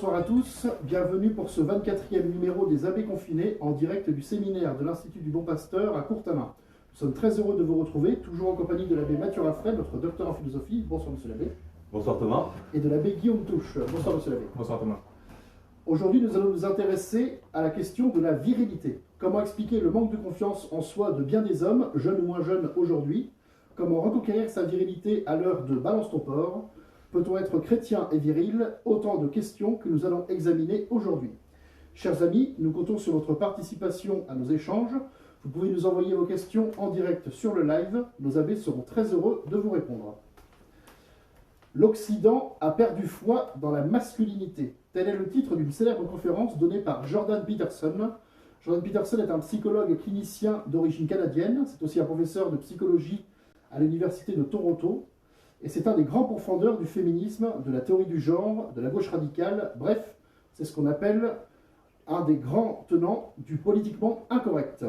bonsoir à tous, bienvenue pour ce 24e numéro des Abbés Confinés en direct du séminaire de l'Institut du Bon Pasteur à Courtelin. Nous sommes très heureux de vous retrouver, toujours en compagnie de l'abbé Mathieu Raffray, notre docteur en philosophie. Bonsoir monsieur l'abbé. Bonsoir Thomas. Et de l'abbé Guillaume Touche. Bonsoir monsieur l'abbé. Bonsoir Thomas. Aujourd'hui, nous allons nous intéresser à la question de la virilité. Comment expliquer le manque de confiance en soi de bien des hommes, jeunes ou moins jeunes aujourd'hui? Comment reconquérir sa virilité à l'heure de Balance ton porc? Peut-on être chrétien et viril? Autant de questions que nous allons examiner aujourd'hui. Chers amis, nous comptons sur votre participation à nos échanges. Vous pouvez nous envoyer vos questions en direct sur le live. Nos abbés seront très heureux de vous répondre. L'Occident a perdu foi dans la masculinité. Tel est le titre d'une célèbre conférence donnée par Jordan Peterson. Jordan Peterson est un psychologue clinicien d'origine canadienne. C'est aussi un professeur de psychologie à l'Université de Toronto. Et c'est un des grands pourfendeurs du féminisme, de la théorie du genre, de la gauche radicale. Bref, c'est ce qu'on appelle un des grands tenants du politiquement incorrect.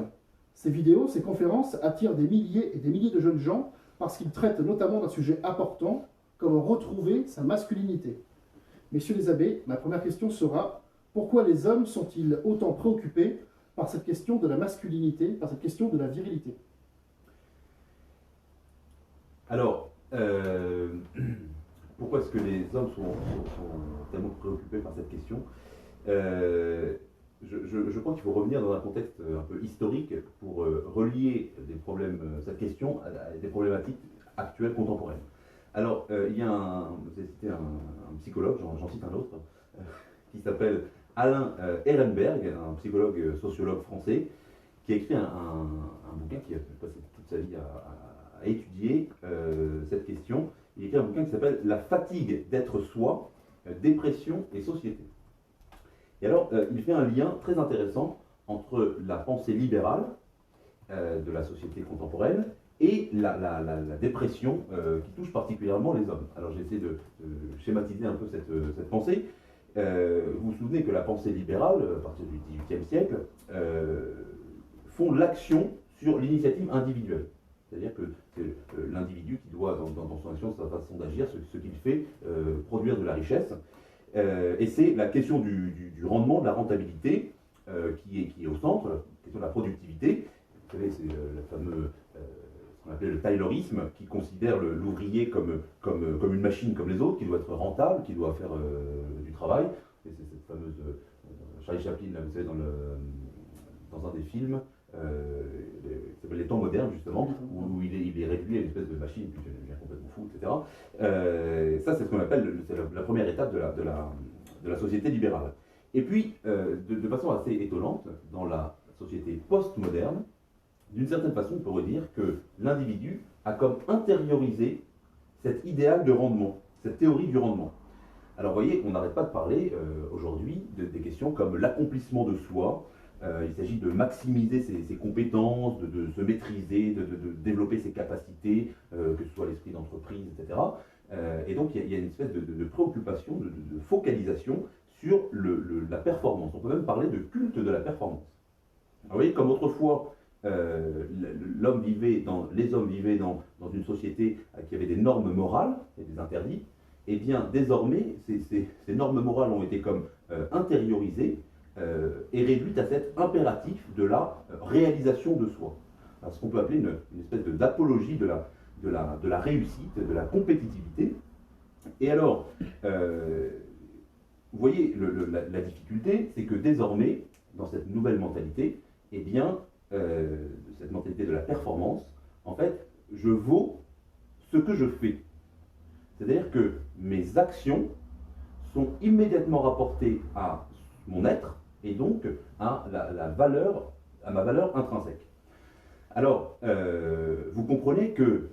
Ces vidéos, ces conférences attirent des milliers et des milliers de jeunes gens parce qu'ils traitent notamment d'un sujet important, comment retrouver sa masculinité. Messieurs les abbés, ma première question sera: pourquoi les hommes sont-ils autant préoccupés par cette question de la masculinité, par cette question de la virilité? Alors, pourquoi est-ce que les hommes sont tellement préoccupés par cette question? Je crois qu'il faut revenir dans un contexte un peu historique pour relier cette question à des problématiques actuelles, contemporaines. Alors, il y a vous avez cité un psychologue, j'en cite un autre, qui s'appelle Alain Ehrenberg, un psychologue sociologue français, qui a écrit un bouquin qui a passé toute sa vie à étudier cette question. Il a écrit un bouquin qui s'appelle « La fatigue d'être soi, dépression et société ». Et alors, il fait un lien très intéressant entre la pensée libérale de la société contemporaine et la dépression qui touche particulièrement les hommes. Alors j'essaie de schématiser un peu cette pensée. Vous vous souvenez que la pensée libérale, à partir du XVIIIe siècle, font l'action sur l'initiative individuelle. C'est-à-dire que c'est l'individu qui doit, dans son action, sa façon d'agir, ce qu'il fait, produire de la richesse. Et c'est la question du rendement, de la rentabilité qui est au centre, la question de la productivité. Vous savez, c'est le fameux, ce qu'on appelle le taylorisme, qui considère l'ouvrier comme une machine comme les autres, qui doit être rentable, qui doit faire du travail. Et c'est cette fameuse Charlie Chaplin, là, vous savez, dans un des films, qui s'appelle Les Temps modernes, justement, où il est réduit à une espèce de machine, puis il devient complètement fou, etc. Ça, c'est ce qu'on appelle la première étape de la société libérale. Et puis, de façon assez étonnante, dans la société post-moderne, d'une certaine façon, on pourrait dire que l'individu a comme intériorisé cet idéal de rendement, cette théorie du rendement. Alors, vous voyez, on n'arrête pas de parler aujourd'hui des questions comme l'accomplissement de soi. Il s'agit de maximiser ses compétences, de se maîtriser, de développer ses capacités, que ce soit l'esprit d'entreprise, etc. Et donc il y a une espèce de préoccupation, de focalisation sur la performance. On peut même parler de culte de la performance. Alors, vous voyez, comme autrefois, les hommes vivaient dans une société qui avait des normes morales et des interdits, et bien désormais, ces normes morales ont été comme intériorisées, est réduite à cet impératif de la réalisation de soi. Alors, ce qu'on peut appeler une espèce d'apologie de la réussite, de la compétitivité. Et alors, vous voyez, la difficulté, c'est que désormais, dans cette nouvelle mentalité, eh bien, cette mentalité de la performance, en fait, je vaux ce que je fais. C'est-à-dire que mes actions sont immédiatement rapportées à mon être, et donc à ma valeur intrinsèque. Alors, vous comprenez que,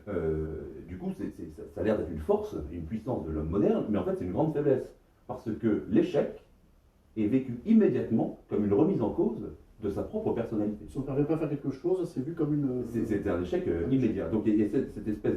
du coup, ça a l'air d'être une force, une puissance de l'homme moderne, mais en fait c'est une grande faiblesse, parce que l'échec est vécu immédiatement comme une remise en cause de sa propre personnalité. Si on ne parvient pas à faire quelque chose, c'est vu comme une... C'est un échec immédiat. Donc il y a cette espèce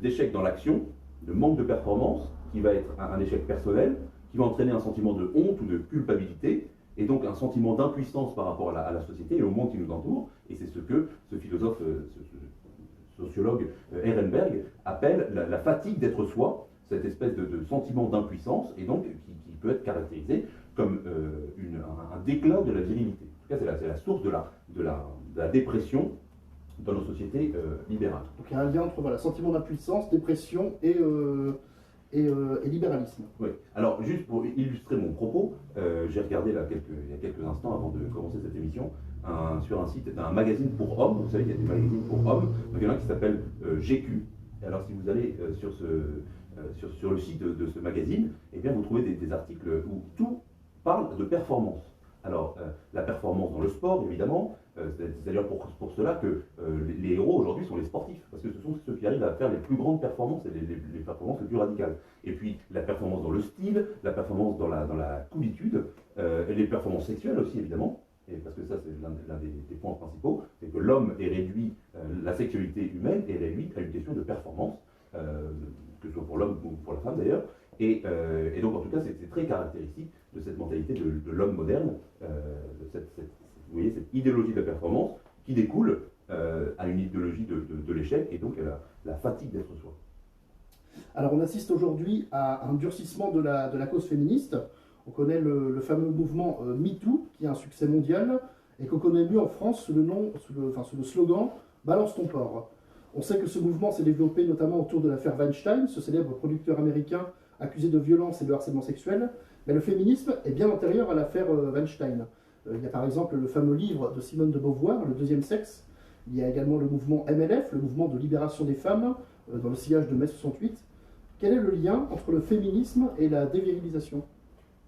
d'échec dans l'action, de manque de performance, qui va être un échec personnel, qui va entraîner un sentiment de honte ou de culpabilité, et donc un sentiment d'impuissance par rapport à la société et au monde qui nous entoure. Et c'est ce que ce philosophe, ce sociologue Ehrenberg appelle la fatigue d'être soi, cette espèce de sentiment d'impuissance, et donc qui peut être caractérisé comme un déclin de la virilité. En tout cas, c'est la source de la dépression dans nos sociétés libérales. Donc il y a un lien entre voilà, sentiment d'impuissance, dépression et libéralisme. Oui. Alors, juste pour illustrer mon propos, j'ai regardé là, il y a quelques instants avant de commencer cette émission, sur un site d'un magazine pour hommes. Vous savez qu'il y a des magazines pour hommes. Donc, il y en a un qui s'appelle GQ. Et alors, si vous allez sur le site de ce magazine, eh bien, vous trouvez des articles où tout parle de performance. Alors, la performance dans le sport, évidemment, c'est d'ailleurs pour cela que les héros aujourd'hui sont les sportifs, parce que ce sont ceux qui arrivent à faire les plus grandes performances et les performances les plus radicales. Et puis, la performance dans le style, la performance dans la coolitude, et les performances sexuelles aussi, évidemment, et parce que ça, c'est l'un des points principaux, c'est que l'homme est réduit, la sexualité humaine est réduite à une question de performance, que ce soit pour l'homme ou pour la femme d'ailleurs. Et donc, en tout cas, c'est très caractéristique de cette mentalité de l'homme moderne, de vous voyez, cette idéologie de la performance qui découle à une idéologie de l'échec et donc à la fatigue d'être soi. Alors, on assiste aujourd'hui à un durcissement de la cause féministe. On connaît le fameux mouvement MeToo, qui a un succès mondial, et qu'on connaît mieux en France sous le slogan « Balance ton porc ». On sait que ce mouvement s'est développé notamment autour de l'affaire Weinstein, ce célèbre producteur américain accusé de violence et de harcèlement sexuel. Mais le féminisme est bien antérieur à l'affaire Weinstein. Il y a par exemple le fameux livre de Simone de Beauvoir, Le deuxième sexe. Il y a également le mouvement MLF, le mouvement de libération des femmes, dans le sillage de mai 68. Quel est le lien entre le féminisme et la dévirilisation ?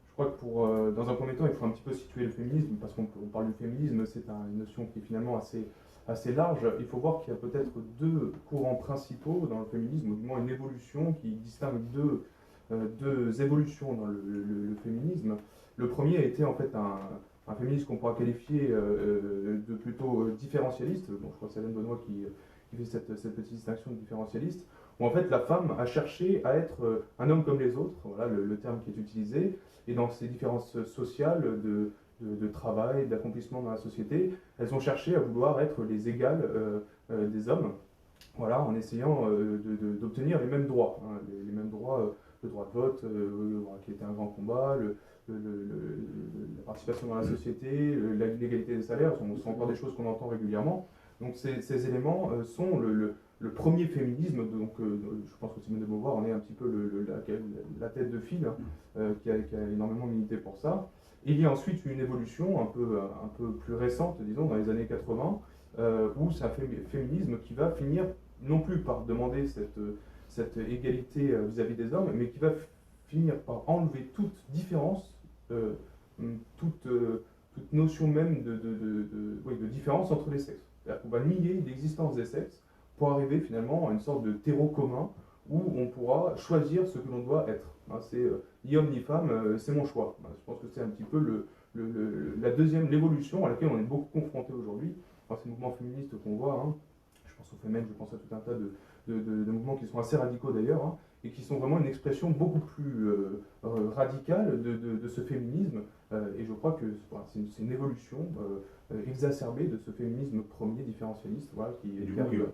Je crois que dans un premier temps, il faut un petit peu situer le féminisme, parce qu'on parle du féminisme, c'est une notion qui est finalement assez large. Il faut voir qu'il y a peut-être deux courants principaux dans le féminisme, ou du moins une évolution qui distingue deux évolutions dans le féminisme. Le premier a été en fait un féminisme qu'on pourra qualifier de plutôt différentialiste. Bon, je crois que c'est Hélène Benoît qui fait cette petite distinction de différentialiste, où en fait la femme a cherché à être un homme comme les autres, voilà le terme qui est utilisé, et dans ces différences sociales de travail, d'accomplissement dans la société, elles ont cherché à vouloir être les égales des hommes, voilà, en essayant d'obtenir les mêmes droits, hein, les mêmes droits, le droit de vote, qui était un grand combat, la participation dans la société, l'égalité des salaires, sont encore des choses qu'on entend régulièrement. Donc ces éléments sont le premier féminisme, donc je pense que Simone de Beauvoir en est un petit peu la tête de file, qui a énormément milité pour ça. Et il y a ensuite une évolution un peu plus récente, disons, dans les années 80, où c'est un féminisme qui va finir non plus par demander cette égalité vis-à-vis des hommes, mais qui va finir par enlever toute différence, toute notion même de différence entre les sexes. C'est-à-dire qu'on va nier l'existence des sexes pour arriver finalement à une sorte de terreau commun où on pourra choisir ce que l'on doit être. Hein, c'est ni homme ni femme, c'est mon choix. Je pense que c'est un petit peu l'évolution à laquelle on est beaucoup confronté aujourd'hui. Enfin, ces mouvements féministes qu'on voit, hein, je pense au Femen, je pense à tout un tas de mouvements qui sont assez radicaux d'ailleurs, hein, et qui sont vraiment une expression beaucoup plus radicale de ce féminisme. Et je crois que c'est une évolution exacerbée de ce féminisme premier différentialiste. Voilà,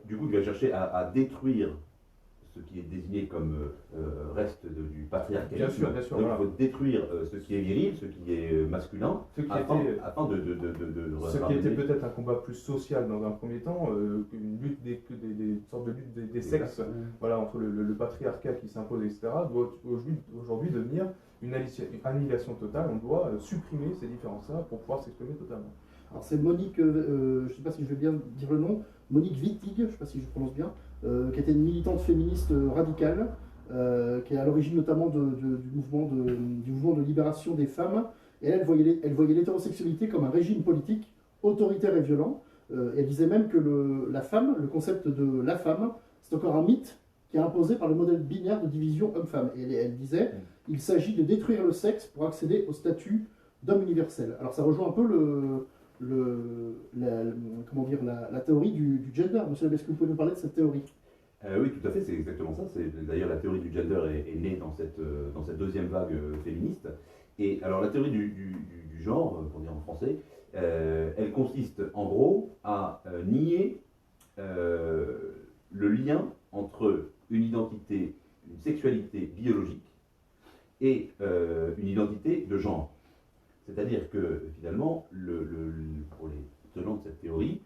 du coup, il va chercher à détruire ce qui est désigné comme reste du patriarcat. Bien sûr, donc voilà. il faut détruire ce qui est viril, ce qui est masculin, afin de ce qui était peut-être un combat plus social dans un premier temps, une lutte des sortes de lutte des sexes, voilà, entre le patriarcat qui s'impose, etc., doit aujourd'hui devenir une annihilation totale. On doit supprimer ces différences-là pour pouvoir s'exprimer totalement. Alors c'est Monique, je ne sais pas si je vais bien dire le nom, Monique Wittig, je ne sais pas si je prononce bien, qui était une militante féministe radicale, qui est à l'origine notamment du mouvement de libération des femmes. Et elle voyait l'hétérosexualité comme un régime politique autoritaire et violent. Et elle disait même que le concept de la femme, c'est encore un mythe qui est imposé par le modèle binaire de division homme-femme. Et elle disait, il s'agit de détruire le sexe pour accéder au statut d'homme universel. Alors ça rejoint un peu la théorie du gender. Monsieur Labé, est-ce que vous pouvez nous parler de cette théorie ? Oui, tout à fait, c'est exactement ça. D'ailleurs, la théorie du gender est née dans cette deuxième vague féministe. Et alors, la théorie du genre, pour dire en français, elle consiste en gros à nier le lien entre une identité, une sexualité biologique et une identité de genre. C'est-à-dire que finalement, pour les tenants de cette théorie,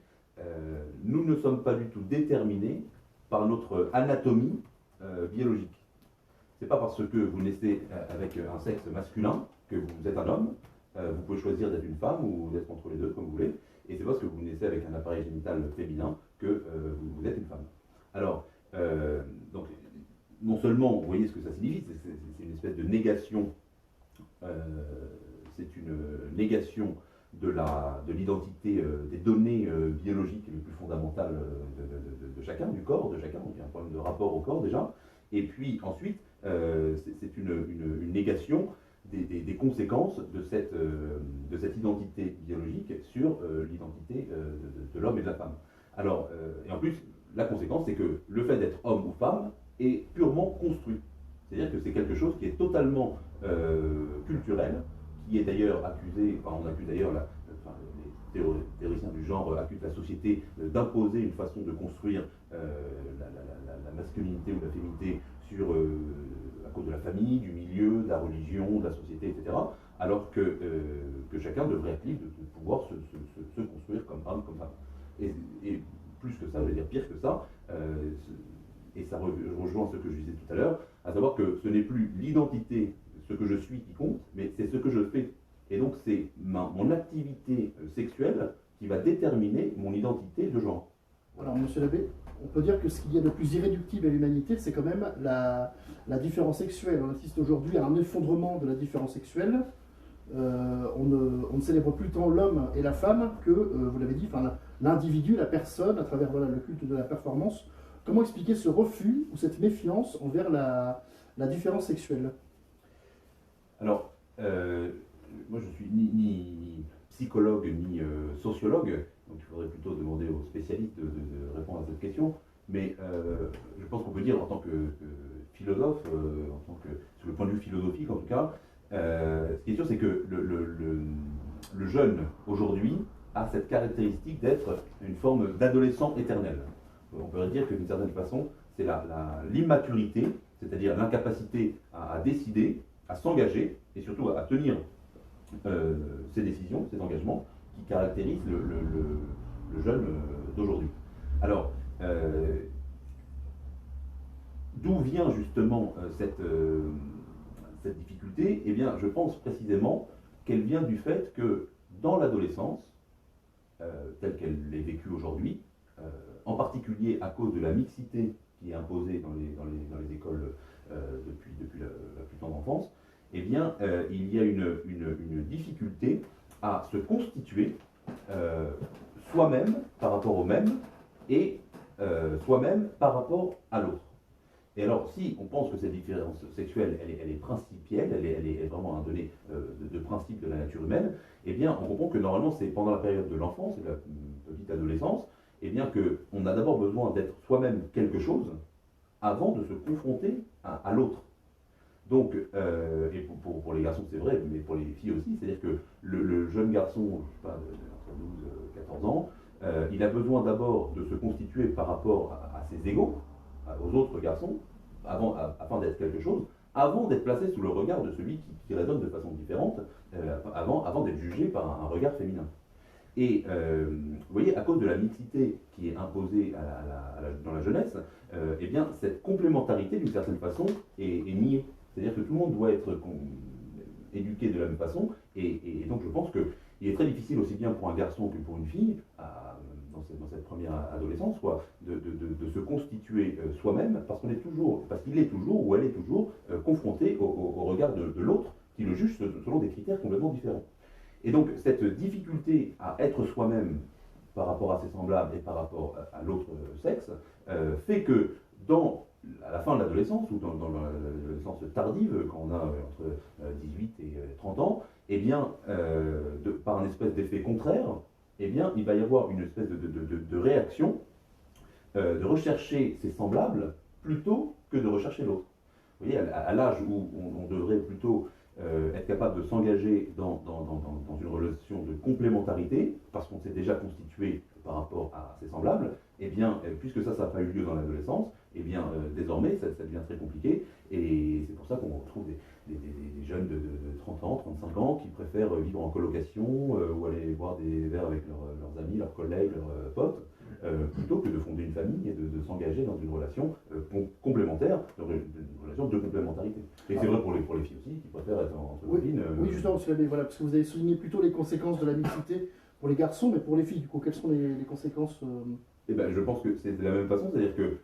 nous ne sommes pas du tout déterminés par notre anatomie biologique. C'est pas parce que vous naissez avec un sexe masculin que vous êtes un homme. Vous pouvez choisir d'être une femme ou d'être entre les deux comme vous voulez. Et c'est parce que vous naissez avec un appareil génital féminin que vous êtes une femme. Alors, donc, non seulement, vous voyez ce que ça signifie, c'est une espèce de négation, c'est une négation de l'identité, des données biologiques les plus fondamentales de chacun, du corps de chacun. Donc il y a un problème de rapport au corps déjà. Et puis ensuite, c'est une négation des conséquences de cette identité biologique sur l'identité de l'homme et de la femme. Alors, et en plus, la conséquence, c'est que le fait d'être homme ou femme est purement construit. C'est-à-dire que c'est quelque chose qui est totalement culturel, qui est d'ailleurs accusé, enfin on accuse d'ailleurs, les théoriciens du genre accusent la société d'imposer une façon de construire la masculinité ou la féminité à cause de la famille, du milieu, de la religion, de la société, etc. Alors que chacun devrait être libre de pouvoir se construire comme homme, comme femme. Et plus que ça, je veux dire pire que ça, et ça rejoint ce que je disais tout à l'heure, à savoir que ce n'est plus l'identité, ce que je suis qui compte, mais c'est ce que je fais. Et donc c'est mon activité sexuelle qui va déterminer mon identité de genre. Voilà. Alors, monsieur l'abbé, on peut dire que ce qu'il y a de plus irréductible à l'humanité, c'est quand même la différence sexuelle. On assiste aujourd'hui à un effondrement de la différence sexuelle. On ne célèbre plus tant l'homme et la femme que, vous l'avez dit, l'individu, la personne, à travers le culte de la performance. Comment expliquer ce refus ou cette méfiance envers la différence sexuelle? Alors, moi je suis ni psychologue ni sociologue, donc il faudrait plutôt demander aux spécialistes de répondre à cette question, mais je pense qu'on peut dire en tant que philosophe, sur le point de vue philosophique en tout cas, ce qui est sûr c'est que le jeune aujourd'hui a cette caractéristique d'être une forme d'adolescent éternel. On pourrait dire que d'une certaine façon, c'est l'immaturité, c'est-à-dire l'incapacité à décider, à s'engager et surtout à tenir ses décisions, ses engagements qui caractérisent le jeune d'aujourd'hui. Alors, d'où vient justement cette difficulté? Eh bien, je pense précisément qu'elle vient du fait que dans l'adolescence, telle qu'elle est vécue aujourd'hui, en particulier à cause de la mixité qui est imposée dans les écoles depuis la plus tendre enfance, eh bien, il y a une difficulté à se constituer soi-même par rapport au même et soi-même par rapport à l'autre. Et alors, si on pense que cette différence sexuelle, elle est principielle, elle est vraiment un donné de principe de la nature humaine, eh bien, on comprend que normalement, c'est pendant la période de l'enfance et de la petite adolescence, eh bien, qu'on a d'abord besoin d'être soi-même quelque chose avant de se confronter à l'autre. Donc, et pour les garçons c'est vrai, mais pour les filles aussi, c'est-à-dire que le jeune garçon, je sais pas, entre 12 et 14 ans, il a besoin d'abord de se constituer par rapport à ses égaux, aux autres garçons, afin d'être quelque chose, avant d'être placé sous le regard de celui qui raisonne de façon différente, avant d'être jugé par un regard féminin. Et vous voyez, à cause de la mixité qui est imposée dans la jeunesse, eh bien, cette complémentarité, d'une certaine façon, est niée. C'est-à-dire que tout le monde doit être éduqué de la même façon, et donc je pense qu'il est très difficile, aussi bien pour un garçon que pour une fille, dans cette première adolescence, de se constituer soi-même, parce qu'il est toujours, ou elle est toujours, confronté au regard de l'autre, qui le juge selon des critères complètement différents. Et donc cette difficulté à être soi-même par rapport à ses semblables et par rapport à l'autre sexe, fait que à la fin de l'adolescence, ou dans l'adolescence tardive, quand on a entre 18 et 30 ans, eh bien, par un espèce d'effet contraire, eh bien, il va y avoir une espèce de réaction de rechercher ses semblables plutôt que de rechercher l'autre. Vous voyez, à l'âge où on devrait plutôt être capable de s'engager dans une relation de complémentarité, parce qu'on s'est déjà constitué par rapport à ses semblables, Eh bien, puisque ça n'a pas eu lieu dans l'adolescence, eh bien, désormais, ça devient très compliqué. Et c'est pour ça qu'on retrouve des jeunes de 30 ans, 35 ans qui préfèrent vivre en colocation ou aller boire des verres avec leurs amis, leurs collègues, leurs potes, plutôt que de fonder une famille et de s'engager dans une relation complémentaire, une relation de complémentarité. Et c'est vrai pour les filles aussi, qui préfèrent être entre Oui, copines. oui, justement, voilà, parce que vous avez souligné plutôt les conséquences de la mixité pour les garçons, mais pour les filles, du coup, quelles sont les conséquences Eh ben, je pense que c'est de la même façon, c'est-à-dire que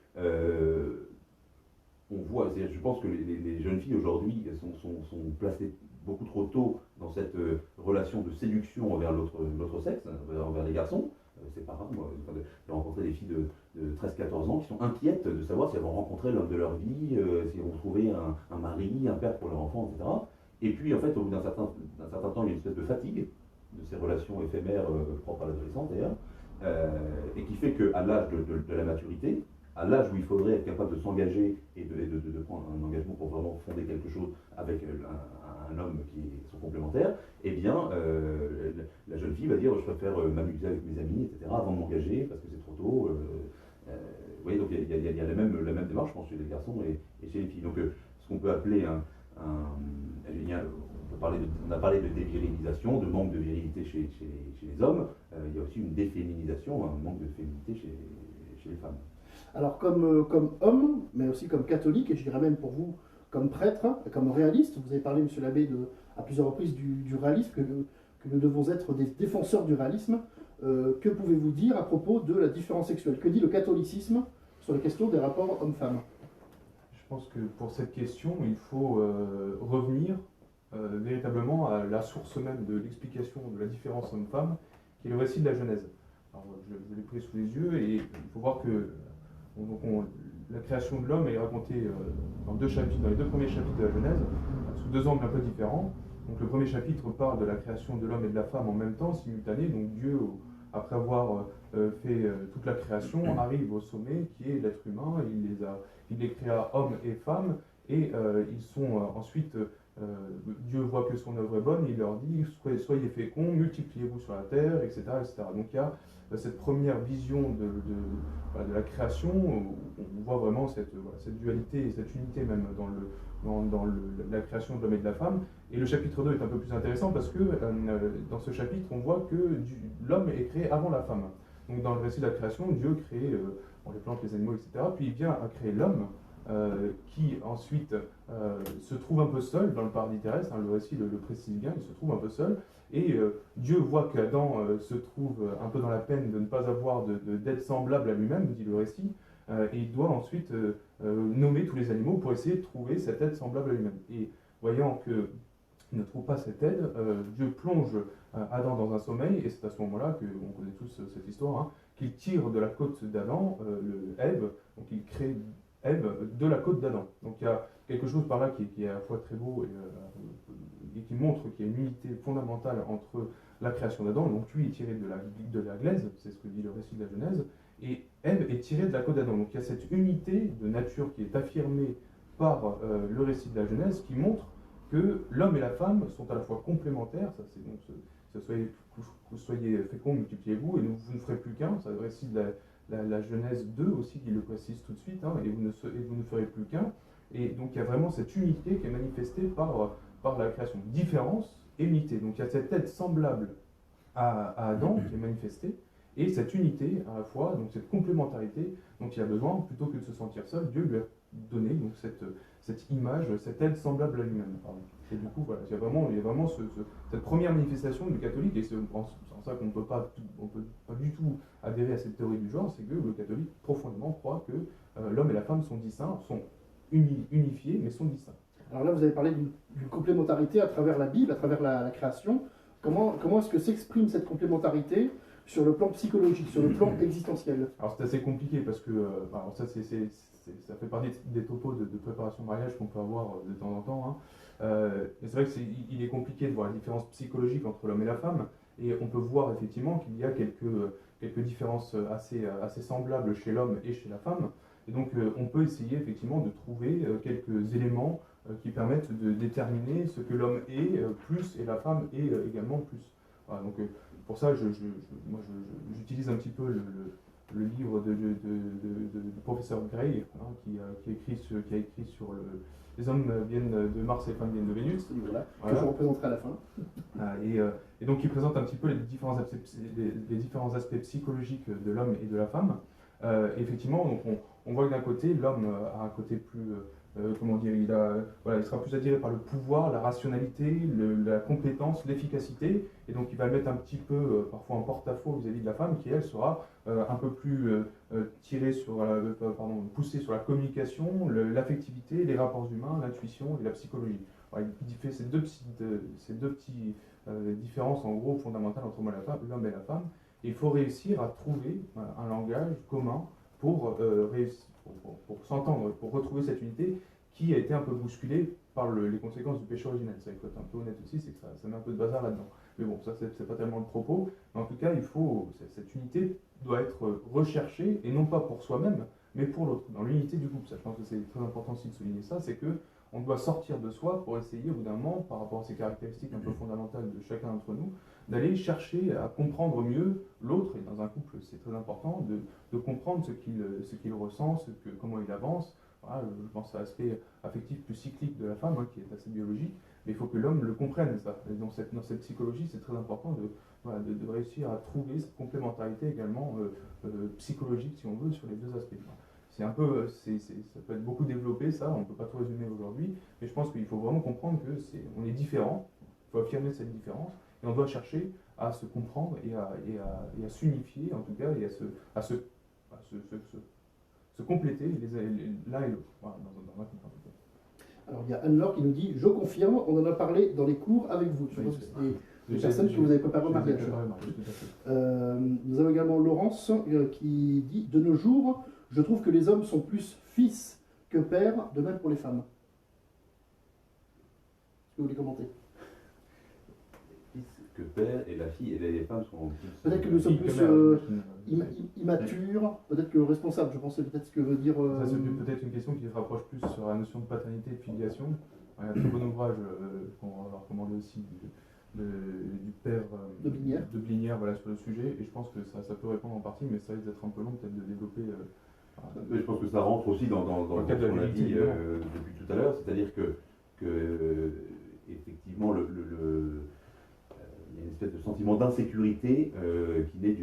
on voit, je pense que les jeunes filles aujourd'hui sont placées beaucoup trop tôt dans cette relation de séduction envers l'autre sexe, envers les garçons. C'est pas rare, moi, j'ai rencontré des filles de 13-14 ans qui sont inquiètes de savoir si elles vont rencontrer l'homme de leur vie, s'ils vont trouver un mari, un père pour leur enfant, etc. Et puis, en fait, au bout d'un certain temps, il y a une espèce de fatigue de ces relations éphémères propres à l'adolescence d'ailleurs, et qui fait qu'à l'âge de la maturité, à l'âge où il faudrait être capable de s'engager et de prendre un engagement pour vraiment fonder quelque chose avec un homme qui est son complémentaire, eh bien, la jeune fille va dire je préfère m'amuser avec mes amis, etc., avant de m'engager parce que c'est trop tôt. Vous voyez, donc il y a la même démarche, je pense, chez les garçons et chez les filles. Donc, ce qu'on peut appeler on a parlé de dévirilisation, de manque de virilité chez les hommes. Il y a aussi une déféminisation, un manque de féminité chez les femmes. Alors, comme homme, mais aussi comme catholique, et je dirais même pour vous comme prêtre, comme réaliste, vous avez parlé, monsieur l'abbé, à plusieurs reprises du réalisme, que nous devons être des défenseur du réalisme. Que pouvez-vous dire à propos de la différence sexuelle? Que dit le catholicisme sur la question des rapports hommes-femmes? Je pense que pour cette question, il faut revenir véritablement à la source même de l'explication de la différence homme-femme, qui est le récit de la Genèse. Alors, je l'ai pris sous les yeux et il faut voir que la création de l'homme est racontée dans deux chapitres, dans les deux premiers chapitres de la Genèse, sous deux angles un peu différents. Donc le premier chapitre parle de la création de l'homme et de la femme en même temps, simultané. Donc Dieu, après avoir fait toute la création, arrive au sommet qui est l'être humain. Il les créa hommes et femmes, et ils sont ensuite. Dieu voit que son œuvre est bonne, et il leur dit soyez féconds, multipliez-vous sur la terre, etc., etc. Donc il y a cette première vision de la création où on voit vraiment cette dualité et cette unité même dans la création de l'homme et de la femme. Et le chapitre 2 est un peu plus intéressant parce que dans ce chapitre, on voit que l'homme est créé avant la femme. Donc dans le récit de la création, Dieu crée les plantes, les animaux, etc. Puis il vient à créer l'homme qui ensuite se trouve un peu seul dans le paradis terrestre, le récit le précise bien, il se trouve un peu seul, et Dieu voit qu'Adam se trouve un peu dans la peine de ne pas avoir d'être semblable à lui-même, dit le récit, et il doit ensuite nommer tous les animaux pour essayer de trouver cette aide semblable à lui-même. Et voyant qu'il ne trouve pas cette aide, Dieu plonge Adam dans un sommeil, et c'est à ce moment-là qu'on connaît tous cette histoire, qu'il tire de la côte d'Adam, Ève, donc il crée Ève de la côte d'Adam. Donc il y a quelque chose par là qui est à la fois très beau et qui montre qu'il y a une unité fondamentale entre la création d'Adam. Donc lui est tiré de la glaise, c'est ce que dit le récit de la Genèse, et Ève est tirée de la côte d'Adam. Donc il y a cette unité de nature qui est affirmée par le récit de la Genèse, qui montre que l'homme et la femme sont à la fois complémentaires. Ça c'est donc soyez féconds, multipliez-vous, et vous ne ferez plus qu'un. C'est le récit de la Genèse 2 aussi qui le précise tout de suite, et vous ne ferez plus qu'un. Et donc il y a vraiment cette unité qui est manifestée par la création. Différence et unité. Donc il y a cette aide semblable à Adam qui est manifestée, et cette unité à la fois, donc cette complémentarité dont il a besoin, plutôt que de se sentir seul, Dieu lui a donné donc cette image, cette aide semblable à lui-même. Et du coup, voilà, il y a vraiment cette première manifestation du catholique, et c'est en ça qu'on ne peut pas du tout adhérer à cette théorie du genre, c'est que le catholique profondément croit que l'homme et la femme sont distincts, sont unifiés, mais sont distincts. Alors là, vous avez parlé d'une complémentarité à travers la Bible, à travers la création. Comment est-ce que s'exprime cette complémentarité sur le plan psychologique, sur le plan existentiel? Alors c'est assez compliqué parce que ça fait partie des topos de préparation de mariage qu'on peut avoir de temps en temps. Mais c'est vrai qu'il est compliqué de voir la différence psychologique entre l'homme et la femme, et on peut voir effectivement qu'il y a quelques différences assez semblables chez l'homme et chez la femme. Et donc on peut essayer effectivement de trouver quelques éléments qui permettent de déterminer ce que l'homme est plus et la femme est également plus. Voilà, donc pour ça, moi j'utilise un petit peu le livre du professeur Gray, hein, qui a écrit sur les hommes viennent de Mars et les femmes viennent de Vénus. Ce livre-là, Voilà. que je représenterai à la fin. Et donc il présente un petit peu les différents aspects psychologiques de l'homme et de la femme. Effectivement, donc on voit que d'un côté, l'homme a un côté plus, comment dire, il sera plus attiré par le pouvoir, la rationalité, la compétence, l'efficacité, et donc il va le mettre un petit peu, parfois en porte-à-faux vis-à-vis de la femme, qui elle sera un peu plus poussée sur la communication, l'affectivité, les rapports humains, l'intuition et la psychologie. Voilà, il fait ces deux petites différences en gros fondamentales entre l'homme et la femme. Et il faut réussir à trouver un langage commun pour s'entendre, pour retrouver cette unité qui a été un peu bousculée par les conséquences du péché originel. Ça, il faut être un peu honnête aussi, c'est que ça met un peu de bazar là-dedans. Mais bon, ça, c'est pas tellement le propos. Mais en tout cas, cette unité doit être recherchée, et non pas pour soi-même, mais pour l'autre, dans l'unité du groupe. Ça, je pense que c'est très important aussi de souligner ça, c'est que on doit sortir de soi pour essayer, au bout d'un moment, par rapport à ces caractéristiques un peu fondamentales de chacun d'entre nous, d'aller chercher à comprendre mieux l'autre. Et dans un couple, c'est très important de comprendre ce qu'il ressent, comment il avance. Voilà, je pense à l'aspect affectif plus cyclique de la femme, hein, qui est assez biologique, mais il faut que l'homme le comprenne, ça. Et dans cette psychologie, c'est très important de réussir à trouver cette complémentarité également psychologique, si on veut, sur les deux aspects. C'est un peu, ça peut être beaucoup développé, ça, on ne peut pas tout résumer aujourd'hui, mais je pense qu'il faut vraiment comprendre qu'on est différents, il faut affirmer cette différence, et on doit chercher à se comprendre et à s'unifier, en tout cas, et à se compléter l'un et l'autre, voilà, dans un couple, en tout cas. Alors il y a Anne-Laure qui nous dit « Je confirme, on en a parlé dans les cours avec vous ». Je pense que c'est des personnes que vous avez préparées au mariage. Nous avons également Laurence qui dit « De nos jours, je trouve que les hommes sont plus fils que pères, de même pour les femmes ». Est-ce que vous voulez commenter ? Fils que père, et la fille et les femmes sont plus... Peut-être que nous sommes plus immatures, peut-être que responsables, je pensais peut-être ce que veut dire... Ça, c'est peut-être une question qui se rapproche plus sur la notion de paternité et de filiation. Il y a un très bon ouvrage qu'on va recommander aussi du père de Blinière, voilà, sur le sujet, et je pense que ça peut répondre en partie, mais ça risque d'être un peu long peut-être de développer. Mais je pense que ça rentre aussi dans ce qu'on a dit depuis tout à l'heure, c'est-à-dire que effectivement il y a une espèce de sentiment d'insécurité qui naît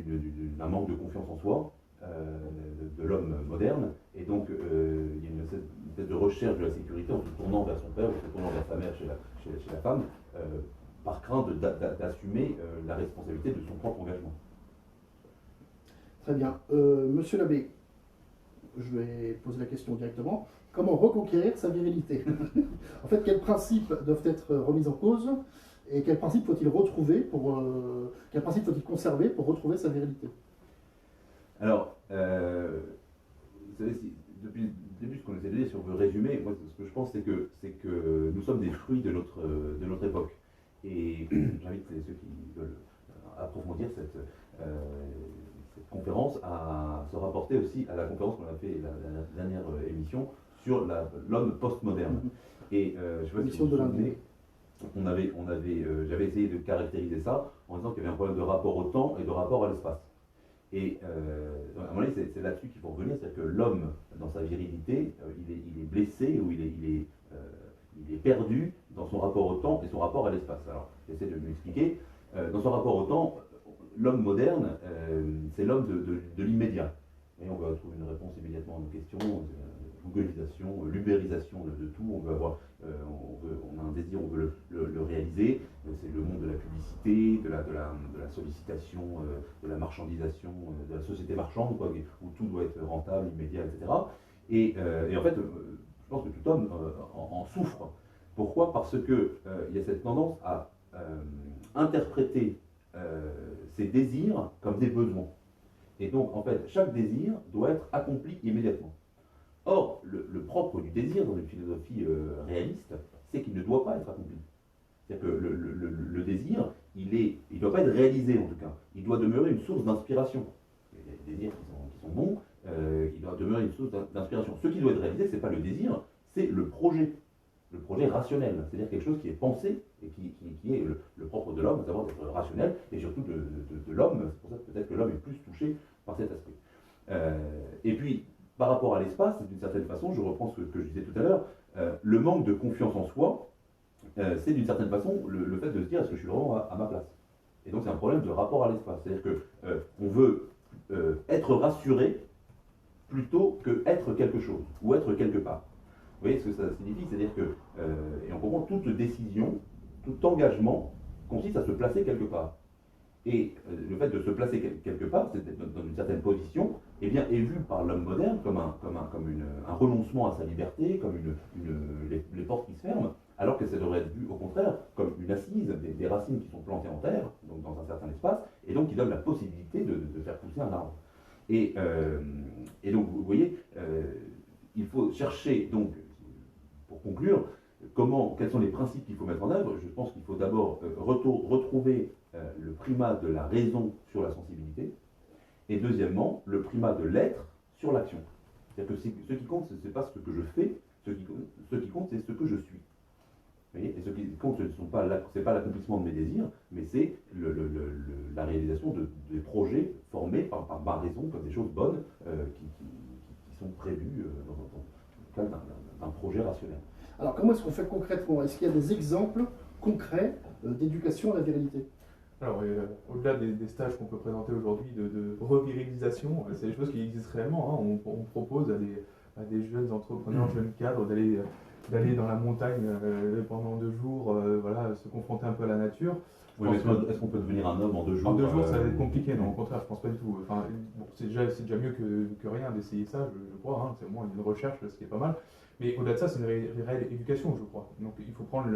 d'un manque de confiance en soi de l'homme moderne, et donc il y a une espèce de recherche de la sécurité en se tournant vers son père ou se tournant vers sa mère chez la femme, par crainte d'assumer la responsabilité de son propre engagement. Très bien. Monsieur l'abbé, je vais poser la question directement. Comment reconquérir sa virilité? En fait, quels principes doivent être remis en cause et quels principes faut-il quels principes faut-il conserver pour retrouver sa virilité? Alors, vous savez, depuis le début, ce qu'on essaie de dire, si on veut résumer, moi, ce que je pense, c'est que nous sommes des fruits de notre époque. Et j'invite ceux qui veulent approfondir cette conférence à se rapporter aussi à la conférence qu'on a fait la dernière émission sur l'homme postmoderne. Et je sais pas si vous vous souvenez, j'avais essayé de caractériser ça en disant qu'il y avait un problème de rapport au temps et de rapport à l'espace. Et à mon avis, c'est là-dessus qu'il faut revenir, c'est-à-dire que l'homme, dans sa virilité, il est blessé ou il est perdu dans son rapport au temps et son rapport à l'espace. Alors, j'essaie de m'expliquer. Dans son rapport au temps, l'homme moderne, c'est l'homme de l'immédiat. Et on va trouver une réponse immédiatement à nos questions, googlisation, l'ubérisation de tout. On veut avoir, on a un désir, on veut le réaliser. C'est le monde de la publicité, de la sollicitation, de la marchandisation, de la société marchande, quoi, où tout doit être rentable, immédiat, etc. Et en fait, je pense que tout homme en souffre. Pourquoi? Parce que il y a cette tendance à interpréter ses désirs comme des besoins. Et donc, en fait, chaque désir doit être accompli immédiatement. Or, le propre du désir dans une philosophie réaliste, c'est qu'il ne doit pas être accompli. C'est-à-dire que le désir, il ne doit pas être réalisé en tout cas. Il doit demeurer une source d'inspiration. Il y a des désirs qui sont bons, il doit demeurer une source d'inspiration. Ce qui doit être réalisé, ce n'est pas le désir, c'est le projet rationnel. C'est-à-dire quelque chose qui est pensé et qui est le propre de l'homme, à savoir d'être rationnel, et surtout de l'homme. C'est pour ça que peut-être que l'homme est plus touché par cet aspect. Et puis, par rapport à l'espace, d'une certaine façon, je reprends ce que je disais tout à l'heure, le manque de confiance en soi, c'est d'une certaine façon le fait de se dire est-ce que je suis vraiment à ma place. Et donc c'est un problème de rapport à l'espace. C'est-à-dire qu'on veut être rassuré plutôt que être quelque chose ou être quelque part. Vous voyez ce que ça signifie? C'est-à-dire que, et on comprend, toute décision, tout engagement consiste à se placer quelque part. Et le fait de se placer quelque part, c'est d'être dans une certaine position, eh bien, est vu par l'homme moderne comme un renoncement à sa liberté, comme les portes qui se ferment, alors que ça devrait être vu au contraire comme une assise, des racines qui sont plantées en terre, donc dans un certain espace, et donc qui donnent la possibilité de faire pousser un arbre. Et donc, vous voyez, il faut chercher, donc, pour conclure, quels sont les principes qu'il faut mettre en œuvre. Je pense qu'il faut d'abord retrouver le primat de la raison sur la sensibilité, et deuxièmement, le primat de l'être sur l'action. C'est-à-dire que ce qui compte, ce n'est pas ce que je fais, ce qui compte, c'est ce que je suis. Vous voyez, et ce qui compte, ce n'est pas l'accomplissement de mes désirs, mais c'est la réalisation des projets formés par ma raison comme des choses bonnes qui sont prévues dans le cadre d'un projet rationnel. Alors, comment est-ce qu'on fait concrètement? Est-ce qu'il y a des exemples concrets d'éducation à la virilité? Alors, au-delà des stages qu'on peut présenter aujourd'hui de revirilisation, c'est des choses qui existent réellement. Hein. On propose à des jeunes entrepreneurs, jeunes cadres, d'aller dans la montagne pendant 2 jours, voilà, se confronter un peu à la nature. Oui, mais est-ce qu'on peut devenir un homme en 2 jours? En 2 jours, ça va être compliqué, non, au contraire, je pense pas du tout. Enfin, bon, c'est déjà mieux que rien d'essayer ça, je crois. Hein. C'est au moins une recherche, ce qui est pas mal. Mais au-delà de ça, c'est une réelle éducation, je crois. Donc il faut prendre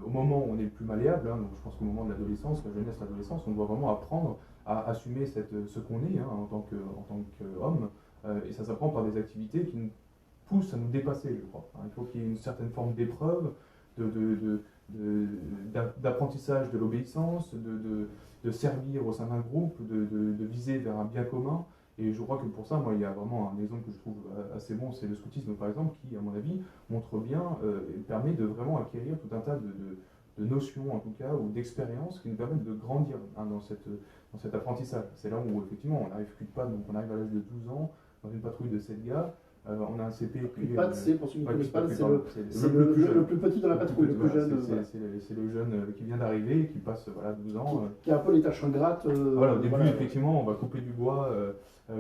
au moment où on est le plus malléable, hein, donc je pense qu'au moment de l'adolescence, la jeunesse, l'adolescence, on doit vraiment apprendre à assumer ce qu'on est en tant qu'homme. Et ça s'apprend par des activités qui nous poussent à nous dépasser, je crois. Hein. Il faut qu'il y ait une certaine forme d'épreuve, d'apprentissage de l'obéissance, de servir au sein d'un groupe, de viser vers un bien commun. Et je crois que pour ça, moi, il y a vraiment un exemple que je trouve assez bon, c'est le scoutisme par exemple, qui, à mon avis, montre bien et permet de vraiment acquérir tout un tas de notions, en tout cas, ou d'expériences qui nous permettent de grandir hein, dans cet apprentissage. C'est là où, effectivement, on arrive cul de patte, donc on arrive à l'âge de 12 ans, dans une patrouille de 7 gars, on a un CP. Cul de patte, c'est, pour ceux qui ne connaissent pas, c'est le le plus petit dans la patrouille, le plus jeune. C'est le jeune qui vient d'arriver, qui passe 12 ans. Qui a un peu les tâches ingrates. Voilà, au début, effectivement, on va couper du bois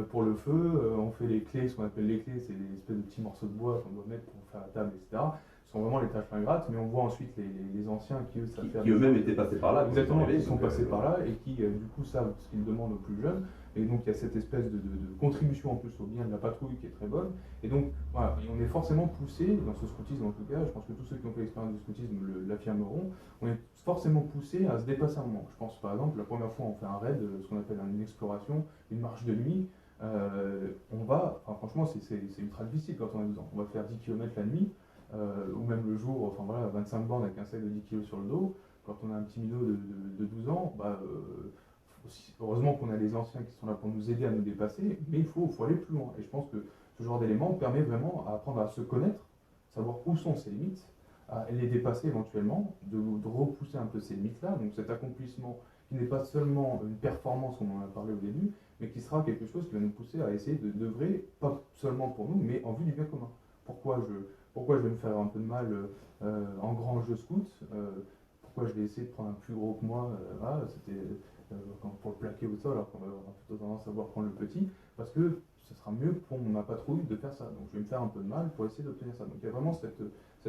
pour le feu, on fait les clés, ce qu'on appelle les clés, c'est des espèces de petits morceaux de bois qu'on doit mettre pour faire la table, etc. Ce sont vraiment les tâches ingrates, mais on voit ensuite les anciens qui eux savent faire. Qui eux-mêmes étaient passés par là. Exactement, qui sont passés par là et qui du coup savent ce qu'ils demandent aux plus jeunes. Et donc il y a cette espèce de contribution en plus au bien de la patrouille qui est très bonne. Et donc voilà, on est forcément poussé, dans ce scoutisme en tout cas, je pense que tous ceux qui ont fait l'expérience du scoutisme l'affirmeront, on est forcément poussé à se dépasser un moment. Je pense par exemple, la première fois on fait un raid, ce qu'on appelle une exploration, une marche de nuit, on va, enfin, franchement c'est ultra difficile quand on a 12 ans, on va faire 10 km la nuit, ou même le jour, enfin voilà, 25 bornes avec un sac de 10 kg sur le dos. Quand on a un petit minot de 12 ans, heureusement qu'on a les anciens qui sont là pour nous aider à nous dépasser, mais il faut aller plus loin. Et je pense que ce genre d'élément permet vraiment à apprendre à se connaître, savoir où sont ses limites, à les dépasser éventuellement, de repousser un peu ces limites-là. Donc cet accomplissement qui n'est pas seulement une performance, comme on en a parlé au début, mais qui sera quelque chose qui va nous pousser à essayer d'œuvrer, pas seulement pour nous, mais en vue du bien commun. Pourquoi je vais me faire un peu de mal en grand jeu scout, pourquoi je vais essayer de prendre un plus gros que moi, c'était pour le plaquer au sol, alors qu'on va avoir plutôt tendance à vouloir prendre le petit, parce que ce sera mieux pour ma patrouille de faire ça. Donc je vais me faire un peu de mal pour essayer d'obtenir ça. Donc il y a vraiment cette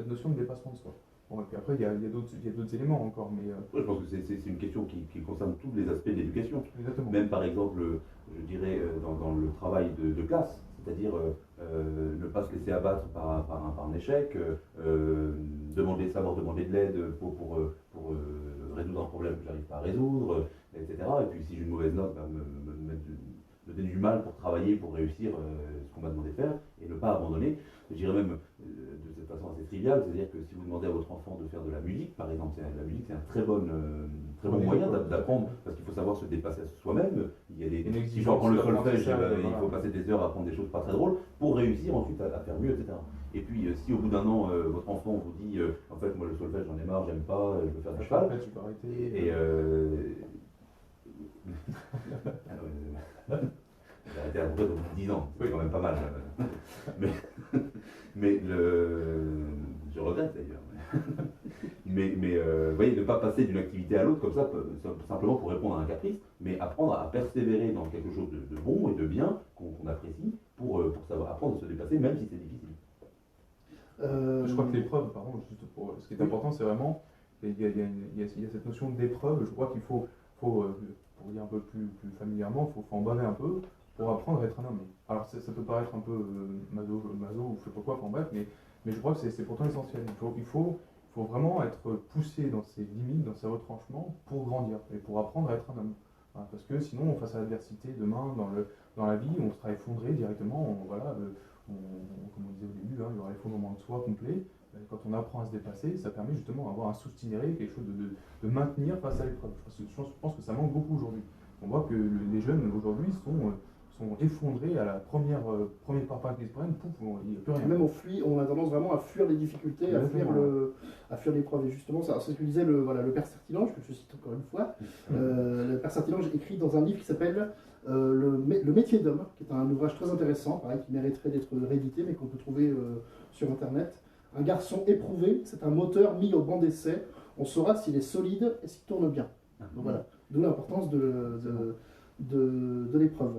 notion de dépassement de soi. Bon, et puis après, il y a d'autres éléments encore. Mais, je pense que c'est une question qui concerne tous les aspects de l'éducation. Exactement. Même par exemple, je dirais, dans le travail de classe, c'est-à-dire ne pas se laisser abattre par un échec, savoir demander de l'aide pour résoudre un problème que je n'arrive pas à résoudre, etc. Et puis si j'ai une mauvaise note, me donner du mal pour travailler, pour réussir ce qu'on m'a demandé de faire, et ne pas abandonner. Je dirais même de cette façon assez triviale, c'est-à-dire que si vous demandez à votre enfant de faire de la musique, par exemple, la musique c'est un très bon moyen d'apprendre, parce qu'il faut savoir se dépasser soi-même. Il y a si je reprends le solfège, il faut passer des heures à apprendre des choses pas très drôles, pour réussir ensuite à faire mieux, etc. Et puis si au bout d'un an, votre enfant vous dit, en fait moi le solfège j'en ai marre, j'aime pas, je veux faire du cheval, tu peux arrêter. J'ai arrêté à peu près au bout de 10 ans, c'est quand même pas mal. Mais, je regrette d'ailleurs. Vous voyez, ne pas passer d'une activité à l'autre comme ça, simplement pour répondre à un caprice, mais apprendre à persévérer dans quelque chose de bon et de bien, qu'on apprécie, pour savoir apprendre à se dépasser, même si c'est difficile. Je crois que l'épreuve, pardon, juste pour, ce qui est important, c'est vraiment, il y a cette notion d'épreuve. Je crois qu'il faut pour dire un peu plus familièrement, il faut emballer un peu pour apprendre à être un homme. Alors ça peut paraître un peu maso ou je sais pas quoi, enfin bref, mais je crois que c'est pourtant essentiel. Il faut vraiment être poussé dans ses limites, dans ses retranchements pour grandir et pour apprendre à être un homme. Voilà, parce que sinon, face à l'adversité, demain, dans la vie, on sera effondré directement. Comme on disait au début, hein, il y aura l'effondrement de soi complet. Quand on apprend à se dépasser, ça permet justement d'avoir un soustinérer, quelque chose de maintenir face à l'épreuve. Je pense que ça manque beaucoup aujourd'hui. On voit que les jeunes aujourd'hui sont effondrés à la premier parpaing qu'ils se prennent, pouf, il n'y a plus rien. Même on a tendance vraiment à fuir les difficultés, à fuir l'épreuve. Et justement, c'est ce que disait le père Sertilange, que je cite encore une fois. Le père Sertilange écrit dans un livre qui s'appelle Le métier d'homme, qui est un ouvrage très intéressant, pareil, qui mériterait d'être réédité, mais qu'on peut trouver sur Internet. Un garçon éprouvé, c'est un moteur mis au banc d'essai. On saura s'il est solide et s'il tourne bien. Donc voilà, d'où l'importance de l'épreuve.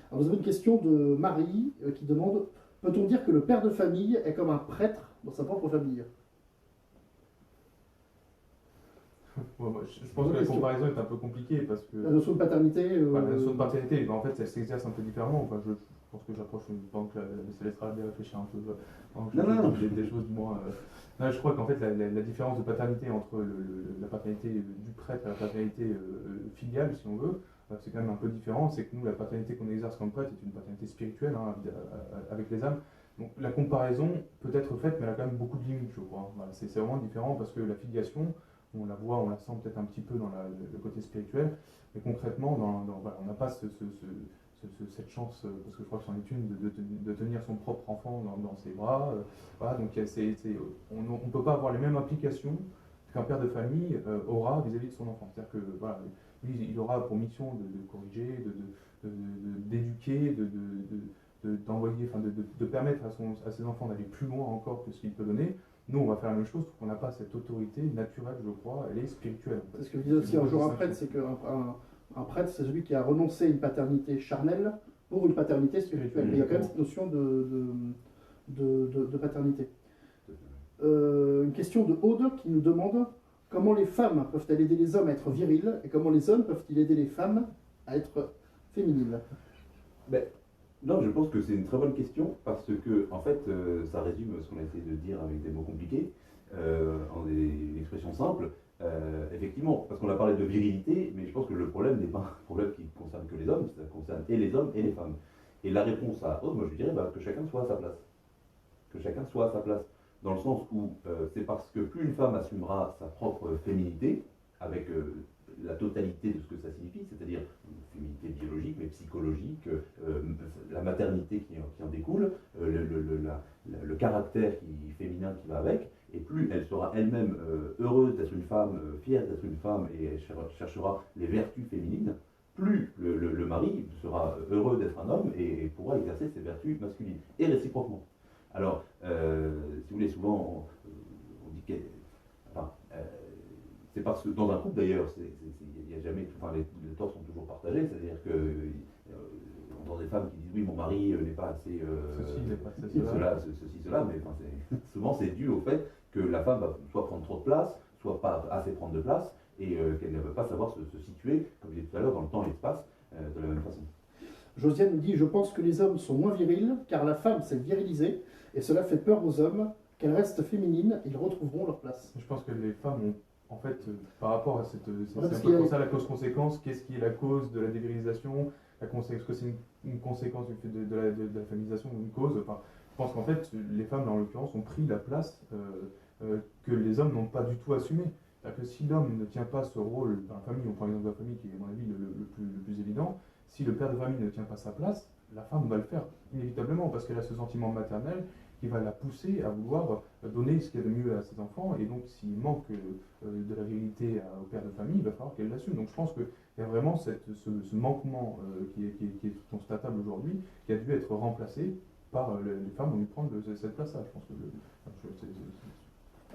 Alors, vous avez une question de Marie qui demande: peut-on dire que le père de famille est comme un prêtre dans sa propre famille? Je pense que la comparaison est un peu compliquée parce que... La notion de paternité... la notion de paternité, en fait, elle s'exerce un peu différemment. Enfin, je pense que j'approche pendant que ça laissera bien réfléchir un peu. Des choses moins... je crois qu'en fait, la différence de paternité entre la paternité du prêtre et la paternité filiale, si on veut, c'est quand même un peu différent. C'est que nous, la paternité qu'on exerce comme prêtre est une paternité spirituelle, hein, avec les âmes. Donc la comparaison peut être faite, mais elle a quand même beaucoup de limites, je crois. Voilà, c'est vraiment différent parce que la filiation, on la voit, on la sent peut-être un petit peu dans le côté spirituel, mais concrètement, voilà, on n'a pas cette chance, parce que je crois que c'en est une, de tenir son propre enfant dans ses bras. Voilà, donc on ne peut pas avoir les mêmes implications qu'un père de famille aura vis-à-vis de son enfant. C'est-à-dire que voilà, lui, il aura pour mission de corriger, d'éduquer, d'envoyer, enfin de permettre à ses enfants d'aller plus loin encore que ce qu'il peut donner. Nous, on va faire la même chose, on n'a pas cette autorité naturelle, je crois, elle est spirituelle. En fait. C'est ce que disait aussi un jour un prêtre, c'est qu'un prêtre, c'est celui qui a renoncé à une paternité charnelle pour une paternité spirituelle. Mais il y a quand même cette notion de paternité. Une question de Aude qui nous demande: comment les femmes peuvent-elles aider les hommes à être virils et comment les hommes peuvent-ils aider les femmes à être féminines? Non, je pense que c'est une très bonne question parce que, en fait, ça résume ce qu'on a essayé de dire avec des mots compliqués, en des expressions simples. Effectivement, parce qu'on a parlé de virilité, mais je pense que le problème n'est pas un problème qui concerne que les hommes, ça concerne et les hommes et les femmes. Et la réponse à Aude, moi je dirais que chacun soit à sa place. Que chacun soit à sa place. Dans le sens où c'est parce que plus une femme assumera sa propre féminité, avec la totalité de ce que ça signifie, c'est-à-dire une féminité biologique, mais psychologique, la maternité qui en découle, le caractère féminin qui va avec, et plus elle sera elle-même heureuse d'être une femme, fière d'être une femme, et elle cherchera les vertus féminines, plus le mari sera heureux d'être un homme et pourra exercer ses vertus masculines, et réciproquement. Alors, si vous voulez, souvent, on dit que... c'est parce que dans un couple d'ailleurs, il n'y a jamais, les torts sont toujours partagés, c'est-à-dire que on entend des femmes qui disent oui, mon mari n'est pas assez ceci, n'est pas assez cela, mais souvent c'est dû au fait que la femme va soit prendre trop de place, soit pas assez prendre de place, et qu'elle ne veut pas savoir se situer, comme je disais tout à l'heure, dans le temps et l'espace, de la même façon. Josiane nous dit: je pense que les hommes sont moins virils, car la femme s'est virilisée, et cela fait peur aux hommes. Qu'elles restent féminines, ils retrouveront leur place. Je pense que les femmes ont, en fait, par rapport à c'est un peu comme ça la cause-conséquence, qu'est-ce qui est la cause de la dévirilisation, est-ce que c'est une conséquence du fait de la féminisation ou une cause? Enfin, je pense qu'en fait, les femmes, en l'occurrence, ont pris la place que les hommes n'ont pas du tout assumée. C'est-à-dire que si l'homme ne tient pas ce rôle dans la famille, on prend l'exemple de la famille qui est, à mon avis, le plus évident, si le père de famille ne tient pas sa place, la femme va le faire, inévitablement, parce qu'elle a ce sentiment maternel qui va la pousser à vouloir donner ce qu'il y a de mieux à ses enfants. Et donc, s'il manque de la virilité au père de famille, il va falloir qu'elle l'assume. Donc, je pense qu'il y a vraiment ce manquement qui est constatable aujourd'hui, qui a dû être remplacé par les femmes ont dû prendre cette place-là. Je pense que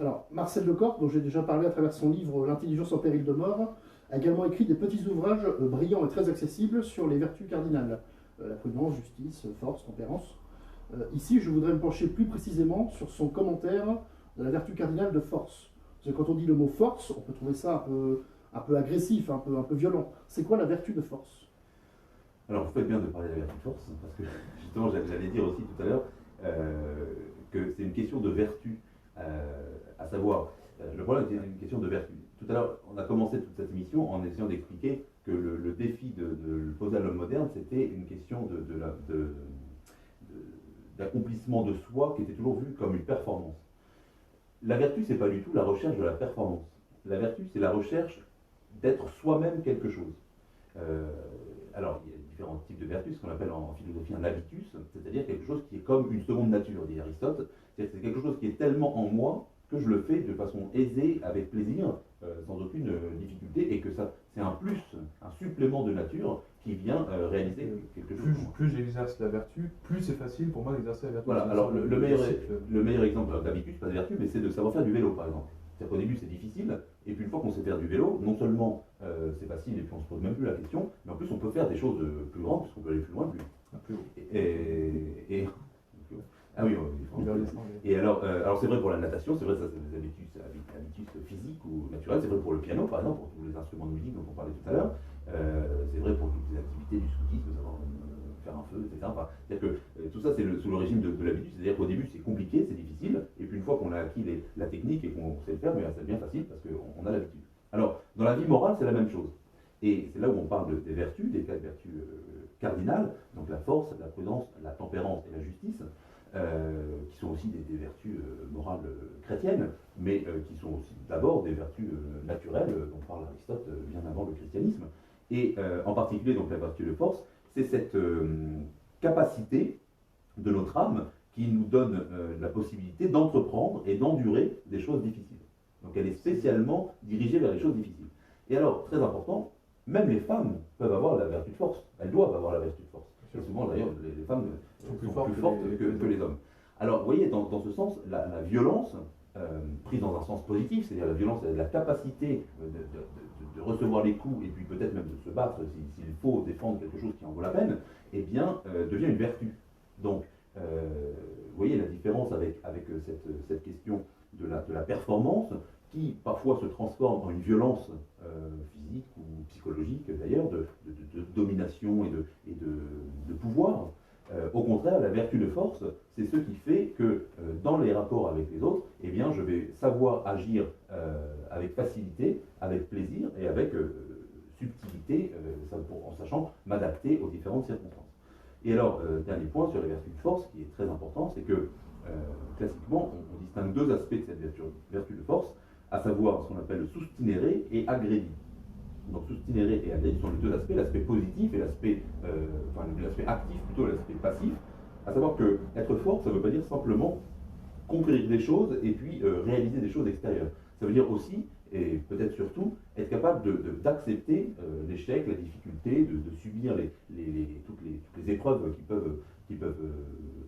Alors, Marcel Lecorte, dont j'ai déjà parlé à travers son livre L'intelligence en péril de mort, a également écrit des petits ouvrages brillants et très accessibles sur les vertus cardinales. La prudence, justice, force, tempérance. Ici, je voudrais me pencher plus précisément sur son commentaire de la vertu cardinale de force. Parce que quand on dit le mot force, on peut trouver ça un peu agressif, un peu violent. C'est quoi la vertu de force? Alors, vous faites bien de parler de la vertu de force, parce que justement, j'allais dire aussi tout à l'heure que c'est une question de vertu, à savoir, le problème c'est une question de vertu. Tout à l'heure, on a commencé toute cette émission en essayant d'expliquer que le défi de poser à l'homme moderne, c'était une question d'accomplissement de soi qui était toujours vu comme une performance. La vertu, c'est pas du tout la recherche de la performance. La vertu, c'est la recherche d'être soi-même quelque chose. Alors, il y a différents types de vertus, ce qu'on appelle en philosophie un habitus, c'est-à-dire quelque chose qui est comme une seconde nature, dit Aristote. C'est quelque chose qui est tellement en moi que je le fais de façon aisée, avec plaisir, sans aucune difficulté, et que ça, c'est un plus, un supplément de nature qui vient réaliser quelque chose. Plus j'exerce la vertu, plus c'est facile pour moi d'exercer la vertu. Voilà, alors le meilleur exemple d'habitus, pas de vertu, mais c'est de savoir faire du vélo, par exemple. C'est-à-dire qu'au début c'est difficile, et puis une fois qu'on sait faire du vélo, non seulement c'est facile et puis on se pose même plus la question, mais en plus on peut faire des choses plus grandes, puisqu'on peut aller plus loin, plus haut. Ah oui, et alors c'est vrai pour la natation, c'est vrai ça c'est des habitus physiques ou naturels, c'est vrai pour le piano par exemple, pour tous les instruments de musique dont on parlait tout à l'heure, c'est vrai pour toutes les activités du scoutisme, savoir faire un feu, etc. Enfin, c'est-à-dire que tout ça c'est sous le régime de l'habitude, c'est-à-dire qu'au début c'est compliqué, c'est difficile, et puis une fois qu'on a acquis la technique et qu'on sait le faire, mais ça devient facile parce qu'on a l'habitude. Alors, dans la vie morale, c'est la même chose. Et c'est là où on parle des vertus, des quatre vertus cardinales, donc la force, la prudence, la tempérance et la justice, qui sont aussi des vertus morales chrétiennes, mais qui sont aussi d'abord des vertus naturelles dont parle Aristote bien avant le christianisme. Et en particulier, donc la vertu de force, c'est cette capacité de notre âme qui nous donne la possibilité d'entreprendre et d'endurer des choses difficiles. Donc elle est spécialement dirigée vers les choses difficiles. Et alors, très important, même les femmes peuvent avoir la vertu de force. Elles doivent avoir la vertu de force. Et souvent, d'ailleurs, les femmes sont plus fortes que les hommes. Alors, vous voyez, dans ce sens, la violence, prise dans un sens positif, c'est-à-dire la violence, c'est la capacité de recevoir les coups et puis peut-être même de se battre s'il faut défendre quelque chose qui en vaut la peine, eh bien, devient une vertu. Donc, vous voyez la différence avec cette question de la performance, qui parfois se transforme en une violence physique ou psychologique d'ailleurs, de domination et de pouvoir. Au contraire, la vertu de force, c'est ce qui fait que dans les rapports avec les autres, eh bien, je vais savoir agir avec facilité, avec plaisir et avec subtilité, en sachant m'adapter aux différentes circonstances. Et alors, dernier point sur la vertu de force, qui est très important, c'est que classiquement, on distingue deux aspects de cette vertu de force, à savoir ce qu'on appelle le sustinere et agredi. Donc sustinere et agredi sont les deux aspects, l'aspect positif et l'aspect actif, plutôt l'aspect passif. À savoir que être fort, ça ne veut pas dire simplement conquérir des choses et puis réaliser des choses extérieures. Ça veut dire aussi, et peut-être surtout, être capable d'accepter l'échec, la difficulté, de subir toutes les épreuves qui peuvent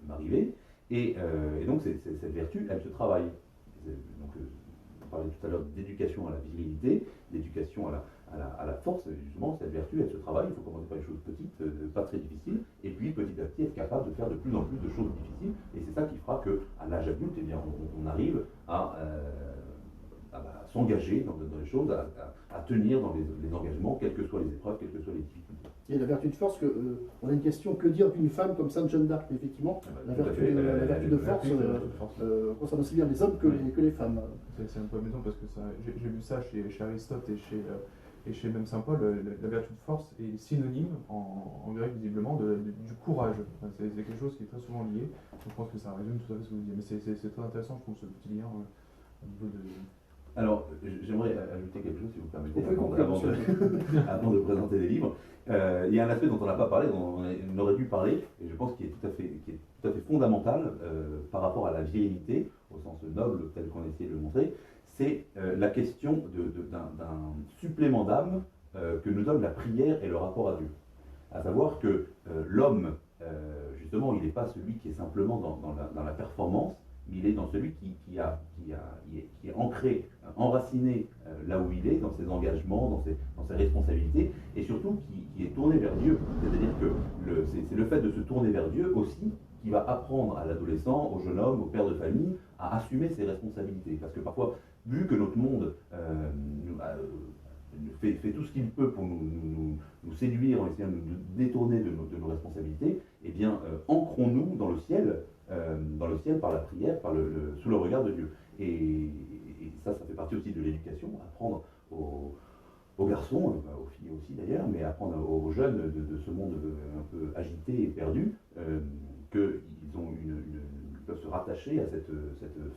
m'arriver. Et donc cette vertu, elle se travaille. Donc, on parlait tout à l'heure d'éducation à la virilité, d'éducation à la force, justement, cette vertu, elle se travaille, il faut commencer par les choses petites, pas très difficiles, et puis petit à petit être capable de faire de plus en plus de choses difficiles, et c'est ça qui fera qu'à l'âge adulte, eh bien, on arrive à s'engager dans les choses, à tenir dans les engagements, quelles que soient les épreuves, quelles que soient les difficultés. Et la vertu de force, on a une question, que dire d'une femme comme Sainte Jeanne d'Arc? Effectivement, la vertu de force concerne aussi bien les hommes que les femmes. C'est un peu amusant parce que j'ai vu ça chez Aristote et chez même Saint Paul, la vertu de force est synonyme en grec visiblement du courage. Enfin, c'est quelque chose qui est très souvent lié. Donc, je pense que ça résume tout à fait ce que vous dites. Mais c'est très intéressant, je trouve, ce petit lien au niveau de... Alors, j'aimerais ajouter quelque chose, si vous permettez, Vous pouvez conclure, monsieur. avant de présenter les livres. Il y a un aspect dont on n'a pas parlé, dont on aurait dû parler, et je pense qu'il est tout à fait fondamental par rapport à la virilité, au sens noble tel qu'on a essayé de le montrer, c'est la question d'un supplément d'âme que nous donne la prière et le rapport à Dieu. À savoir que l'homme, justement, il n'est pas celui qui est simplement dans la performance, mais il est dans celui qui est ancré, enraciné là où il est, dans ses engagements, dans ses responsabilités, et surtout qui est tourné vers Dieu. C'est-à-dire que c'est le fait de se tourner vers Dieu aussi qui va apprendre à l'adolescent, au jeune homme, au père de famille, à assumer ses responsabilités. Parce que parfois, vu que notre monde fait tout ce qu'il peut pour nous séduire en essayant de nous détourner de nos responsabilités, eh bien, ancrons-nous dans le ciel par la prière, sous le regard de Dieu. Et ça fait partie aussi de l'éducation, apprendre aux garçons, aux filles aussi d'ailleurs, mais apprendre aux jeunes de ce monde un peu agité et perdu, qu'ils peuvent se rattacher à cette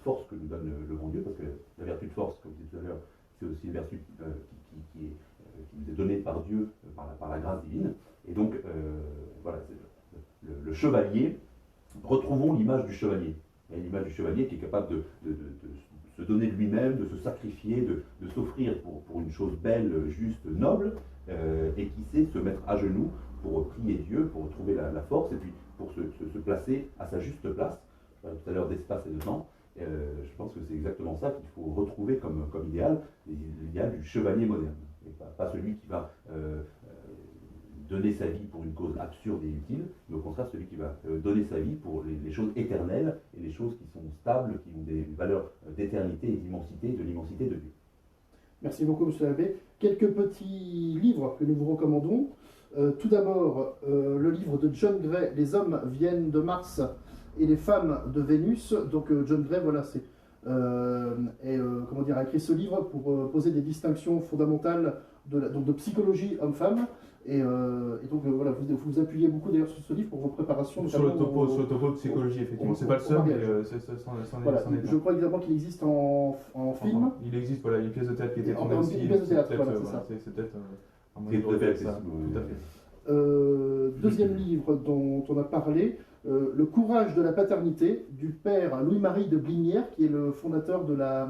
force que nous donne le bon Dieu, parce que la vertu de force, comme je disais tout à l'heure, c'est aussi une vertu qui nous est donnée par Dieu, par la grâce divine. Et donc, voilà, le chevalier, retrouvons l'image du chevalier. L'image du chevalier qui est capable de se donner de lui-même, de se sacrifier, de s'offrir pour une chose belle, juste, noble, et qui sait se mettre à genoux pour prier Dieu, pour trouver la force, et puis pour se placer à sa juste place. Je parlais tout à l'heure d'espace et de temps. Je pense que c'est exactement ça qu'il faut retrouver comme idéal, l'idéal du chevalier moderne. Et pas celui qui va donner sa vie pour une cause absurde et inutile, mais au contraire celui qui va donner sa vie pour les choses éternelles et les choses qui sont stables, qui ont des valeurs d'éternité et d'immensité, de l'immensité de Dieu. Merci beaucoup, monsieur l'abbé. Quelques petits livres que nous vous recommandons. Tout d'abord, le livre de John Gray, Les hommes viennent de Mars et les femmes de Vénus. Donc John Gray, voilà, a écrit ce livre pour poser des distinctions fondamentales de psychologie homme-femme. Et donc voilà, vous appuyez beaucoup d'ailleurs sur ce livre pour vos préparations. Sur le topo de psychologie, effectivement. C'est pas le seul, mais voilà, je crois évidemment qu'il existe en film. Il existe, voilà, une pièce de théâtre qui était tournée aussi. Une pièce de théâtre, voilà, c'est peut-être un moyen de refaire ça. Tout à fait. Deuxième livre dont on a parlé, Le courage de la paternité, du père Louis-Marie de Blinière, qui est le fondateur de la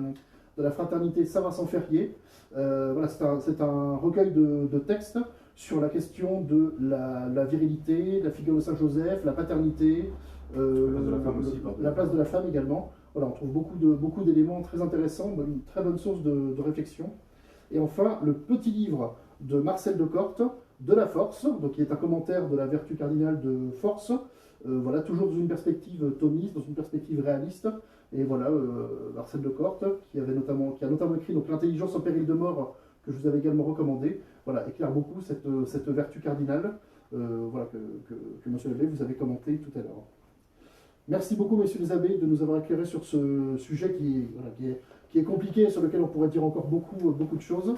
fraternité Saint-Vincent-Ferrier. Voilà, c'est un recueil de textes sur la question de la virilité, la figure de Saint-Joseph, la paternité, la place de la femme également. Voilà, on trouve beaucoup d'éléments très intéressants, une très bonne source de réflexion. Et enfin, le petit livre de Marcel de Corte, De la force, donc qui est un commentaire de la vertu cardinale de force, voilà, toujours dans une perspective thomiste, dans une perspective réaliste. Et voilà, Marcel de Corte, qui a notamment écrit donc L'intelligence en péril de mort, que je vous avais également recommandé, voilà, éclaire beaucoup cette vertu cardinale, voilà, que monsieur l'abbé vous avez commenté tout à l'heure. Merci beaucoup, messieurs les abbés, de nous avoir éclairé sur ce sujet qui est compliqué, sur lequel on pourrait dire encore beaucoup de choses.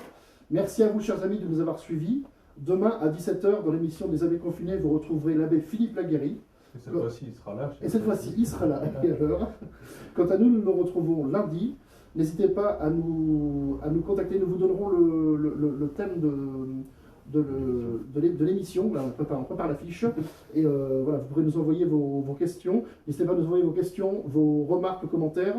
Merci à vous, chers amis, de nous avoir suivis. Demain, à 17h, dans l'émission des abbés confinés, vous retrouverez l'abbé Philippe Laguéry. Et cette fois-ci, il sera là. Et cette fois-ci, il sera là. Quant à nous, nous nous retrouvons lundi. N'hésitez pas à nous contacter. Nous vous donnerons le thème de l'émission. Là, on prépare la fiche. Et voilà, vous pourrez nous envoyer vos questions. N'hésitez pas à nous envoyer vos questions, vos remarques, commentaires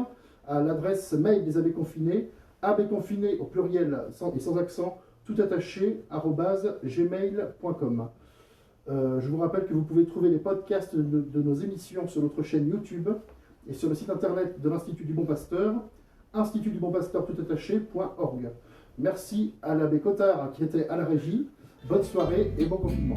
à l'adresse mail des abbés confinés, abbésconfinés au pluriel et sans accent, tout attaché, @gmail.com. Je vous rappelle que vous pouvez trouver les podcasts de nos émissions sur notre chaîne YouTube et sur le site internet de l'Institut du Bon Pasteur, institutdubonpasteur.org. Merci à l'abbé Cotard qui était à la régie. Bonne soirée et bon confinement.